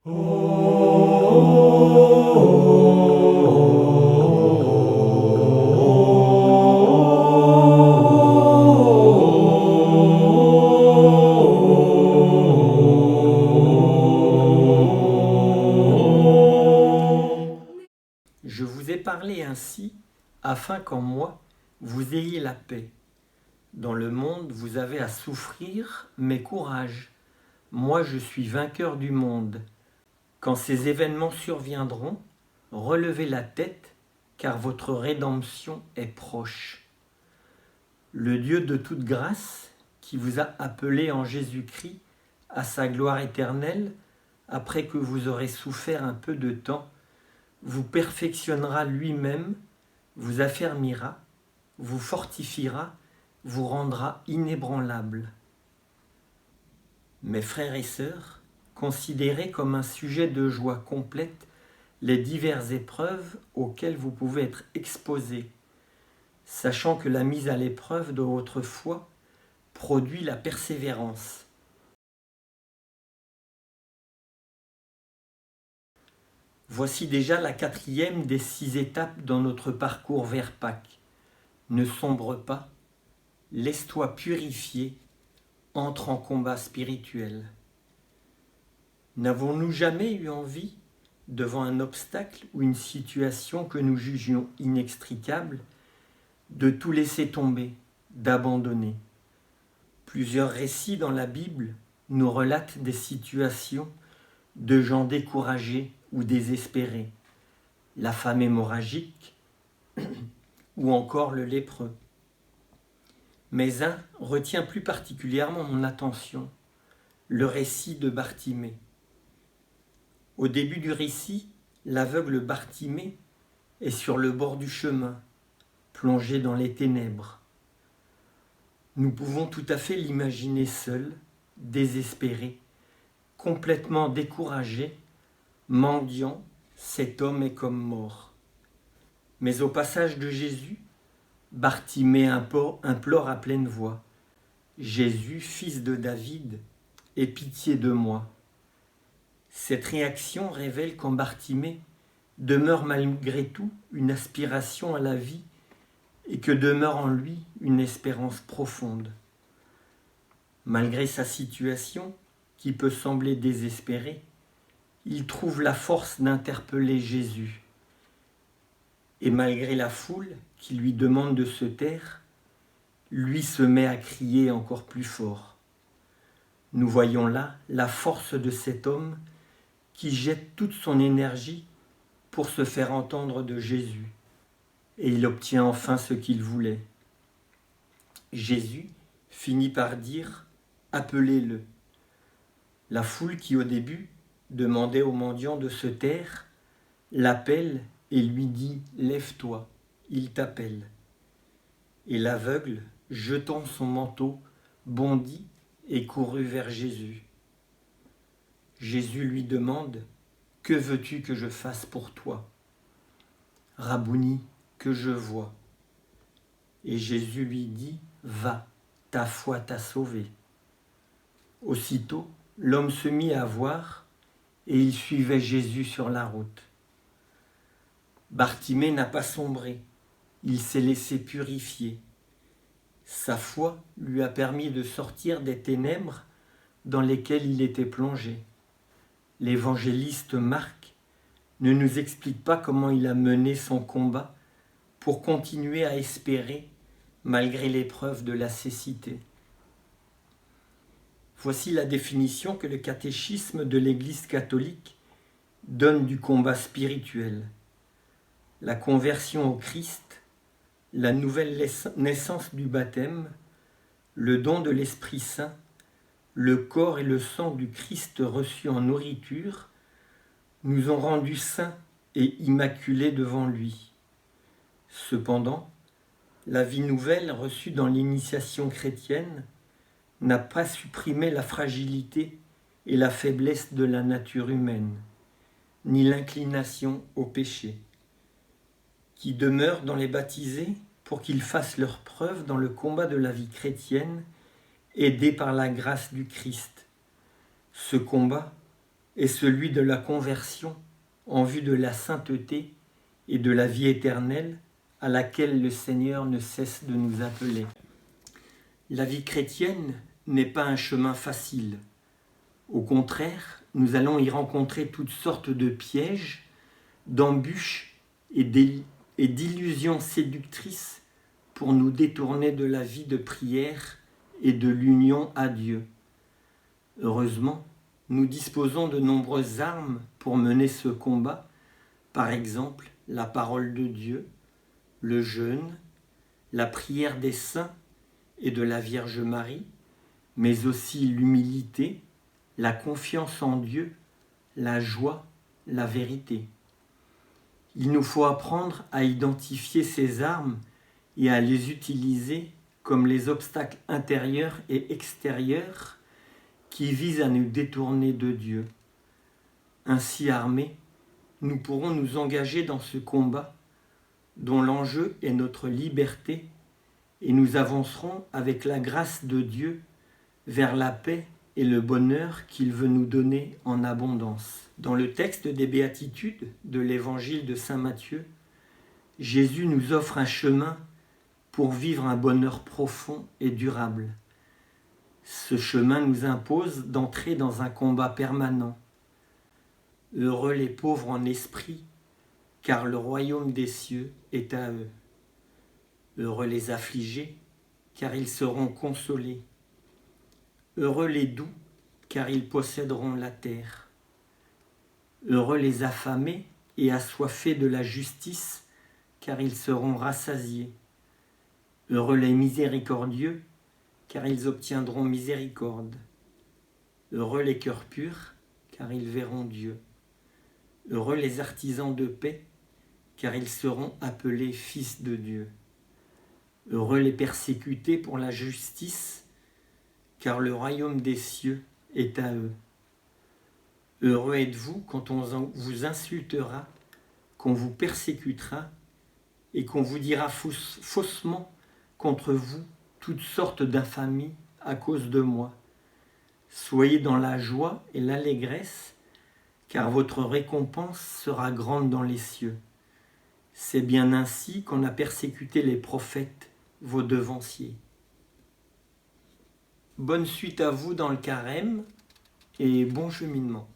Je vous ai parlé ainsi, afin qu'en moi, vous ayez la paix. Dans le monde, vous avez à souffrir, mais courage. Moi, je suis vainqueur du monde. Quand ces événements surviendront, relevez la tête, car votre rédemption est proche. Le Dieu de toute grâce, qui vous a appelé en Jésus-Christ à sa gloire éternelle, après que vous aurez souffert un peu de temps, vous perfectionnera lui-même, vous affermira, vous fortifiera, vous rendra inébranlable. Mes frères et sœurs, considérez comme un sujet de joie complète les diverses épreuves auxquelles vous pouvez être exposés, sachant que la mise à l'épreuve de votre foi produit la persévérance. Voici déjà la 4e des 6 étapes dans notre parcours vers Pâques. Ne sombre pas, laisse-toi purifier, entre en combat spirituel. N'avons-nous jamais eu envie, devant un obstacle ou une situation que nous jugions inextricable, de tout laisser tomber, d'abandonner? Plusieurs récits dans la Bible nous relatent des situations de gens découragés ou désespérés, la femme hémorragique ou encore le lépreux. Mais un retient plus particulièrement mon attention, le récit de Bartimée. Au début du récit, l'aveugle Bartimée est sur le bord du chemin, plongé dans les ténèbres. Nous pouvons tout à fait l'imaginer seul, désespéré, complètement découragé, mendiant, cet homme est comme mort. Mais au passage de Jésus, Bartimée implore à pleine voix: « Jésus, fils de David, aie pitié de moi ». Cette réaction révèle qu'en Bartimée demeure malgré tout une aspiration à la vie et que demeure en lui une espérance profonde. Malgré sa situation, qui peut sembler désespérée, il trouve la force d'interpeller Jésus. Et malgré la foule qui lui demande de se taire, lui se met à crier encore plus fort. Nous voyons là la force de cet homme qui jette toute son énergie pour se faire entendre de Jésus. Et il obtient enfin ce qu'il voulait. Jésus finit par dire « Appelez-le ». La foule qui au début demandait au mendiant de se taire, l'appelle et lui dit « Lève-toi, il t'appelle ». Et l'aveugle, jetant son manteau, bondit et courut vers Jésus. Jésus lui demande « Que veux-tu que je fasse pour toi ?» « Rabouni, que je vois. » Et Jésus lui dit « Va, ta foi t'a sauvé. » Aussitôt, l'homme se mit à voir et il suivait Jésus sur la route. Bartimée n'a pas sombré, il s'est laissé purifier. Sa foi lui a permis de sortir des ténèbres dans lesquelles il était plongé. L'évangéliste Marc ne nous explique pas comment il a mené son combat pour continuer à espérer malgré l'épreuve de la cécité. Voici la définition que le catéchisme de l'Église catholique donne du combat spirituel. La conversion au Christ, la nouvelle naissance du baptême, le don de l'Esprit Saint, le corps et le sang du Christ reçus en nourriture, nous ont rendus saints et immaculés devant lui. Cependant, la vie nouvelle reçue dans l'initiation chrétienne n'a pas supprimé la fragilité et la faiblesse de la nature humaine, ni l'inclination au péché, qui demeure dans les baptisés pour qu'ils fassent leur preuve dans le combat de la vie chrétienne, aidés par la grâce du Christ. Ce combat est celui de la conversion en vue de la sainteté et de la vie éternelle à laquelle le Seigneur ne cesse de nous appeler. La vie chrétienne n'est pas un chemin facile. Au contraire, nous allons y rencontrer toutes sortes de pièges, d'embûches et d'illusions séductrices pour nous détourner de la vie de prière et de l'union à Dieu. Heureusement, nous disposons de nombreuses armes pour mener ce combat, par exemple la parole de Dieu, le jeûne, la prière des saints et de la Vierge Marie, mais aussi l'humilité, la confiance en Dieu, la joie, la vérité. Il nous faut apprendre à identifier ces armes et à les utiliser comme les obstacles intérieurs et extérieurs qui visent à nous détourner de Dieu. Ainsi armés, nous pourrons nous engager dans ce combat dont l'enjeu est notre liberté et nous avancerons avec la grâce de Dieu vers la paix et le bonheur qu'il veut nous donner en abondance. Dans le texte des Béatitudes de l'Évangile de Saint Matthieu, Jésus nous offre un chemin pour vivre un bonheur profond et durable. Ce chemin nous impose d'entrer dans un combat permanent. Heureux les pauvres en esprit, car le royaume des cieux est à eux. Heureux les affligés, car ils seront consolés. Heureux les doux, car ils posséderont la terre. Heureux les affamés et assoiffés de la justice, car ils seront rassasiés. Heureux les miséricordieux, car ils obtiendront miséricorde. Heureux les cœurs purs, car ils verront Dieu. Heureux les artisans de paix, car ils seront appelés fils de Dieu. Heureux les persécutés pour la justice, car le royaume des cieux est à eux. Heureux êtes-vous quand on vous insultera, qu'on vous persécutera et qu'on vous dira faussement contre vous toutes sortes d'infamies à cause de moi. Soyez dans la joie et l'allégresse, car votre récompense sera grande dans les cieux. C'est bien ainsi qu'on a persécuté les prophètes, vos devanciers. Bonne suite à vous dans le carême et bon cheminement.